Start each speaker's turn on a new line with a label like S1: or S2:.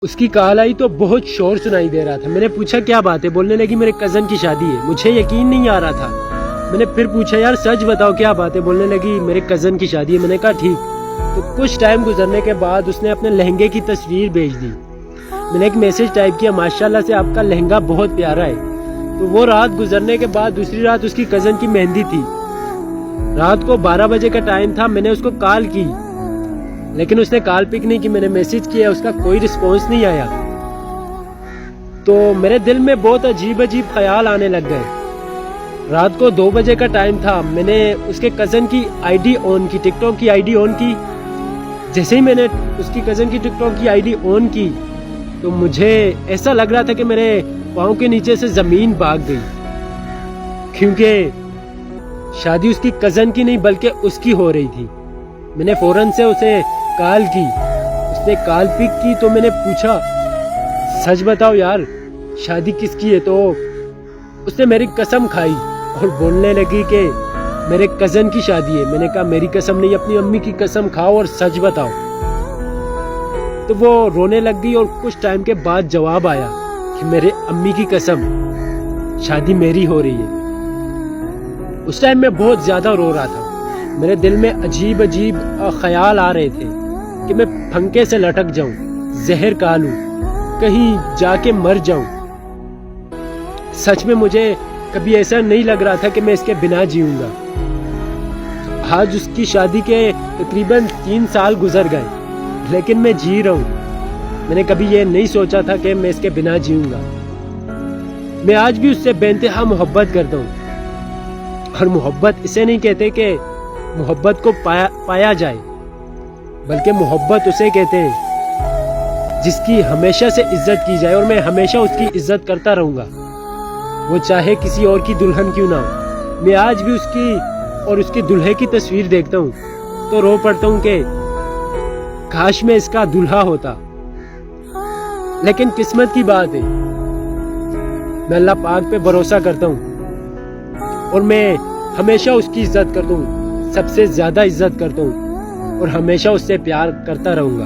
S1: اس کی کال آئی تو بہت شور سنائی دے رہا تھا. میں نے پوچھا کیا بات ہے؟ بولنے لگی میرے کزن کی شادی ہے. مجھے یقین نہیں آ رہا تھا. میں نے پھر پوچھا یار سچ بتاؤ کیا بات ہے؟ بولنے لگی میرے کزن کی شادی ہے. میں نے کہا ٹھیک. تو کچھ ٹائم گزرنے کے بعد اس نے اپنے لہنگے کی تصویر بھیج دی. میں نے ایک میسج ٹائپ کیا ماشاءاللہ سے آپ کا لہنگا بہت پیارا ہے. تو وہ رات گزرنے کے بعد دوسری رات اس کی کزن کی مہندی تھی. رات کو 12 بجے کا ٹائم تھا. میں نے اس کو کال کی لیکن اس نے کال پک نہیں کی. میں نے میسج کیا اس کا کوئی رسپانس نہیں آیا. تو میرے دل میں بہت عجیب خیال آنے لگ گئے. رات کو 2 بجے کا ٹائم تھا. میں نے اس کے کزن کی آئی ڈی آن کی, ٹک ٹاک کی آئی ڈی آن کی. جیسے ہی میں نے اس کی کزن کی ٹک ٹاک کی آئی ڈی آن کی تو مجھے ایسا لگ رہا تھا کہ میرے پاؤں کے نیچے سے زمین بھاگ گئی, کیونکہ شادی اس کی کزن کی نہیں بلکہ اس کی ہو رہی تھی. میں نے فوراً سے اسے کال کی. اس نے کال پک کی تو میں نے پوچھا سچ بتاؤ یار شادی کس کی ہے؟ تو اس نے میری قسم کھائی اور بولنے لگی کہ میرے کزن کی شادی ہے. میں نے کہا میری قسم نہیں, اپنی امی کی قسم کھاؤ اور سچ بتاؤ. تو وہ رونے لگ گئی اور کچھ ٹائم کے بعد جواب آیا کہ میرے امی کی قسم شادی میری ہو رہی ہے. اس ٹائم میں بہت زیادہ رو رہا تھا. میرے دل میں عجیب خیال آ رہے تھے کہ میں پھنکے سے لٹک جاؤں, زہر کھا لوں, کہیں جا کے مر جاؤں. سچ میں مجھے کبھی ایسا نہیں لگ رہا تھا کہ میں اس کے بنا جیوں گا. آج اس کی شادی کے تقریباً 3 سال گزر گئے لیکن میں جی رہا ہوں. میں نے کبھی یہ نہیں سوچا تھا کہ میں اس کے بنا جیوں گا. میں آج بھی اس سے بے انتہا محبت کرتا ہوں. اور محبت اسے نہیں کہتے کہ محبت کو پایا جائے, بلکہ محبت اسے کہتے ہیں جس کی ہمیشہ سے عزت کی جائے. اور میں ہمیشہ اس کی عزت کرتا رہوں گا, وہ چاہے کسی اور کی دلہن کیوں نہ ہو. میں آج بھی اس کی اور اس کی دلہے کی تصویر دیکھتا ہوں تو رو پڑتا ہوں کہ کاش میں اس کا دلہا ہوتا. لیکن قسمت کی بات ہے, میں اللہ پاک پہ بھروسہ کرتا ہوں اور میں ہمیشہ اس کی عزت کرتا ہوں, سب سے زیادہ عزت کرتا ہوں اور ہمیشہ اس سے پیار کرتا رہوں گا.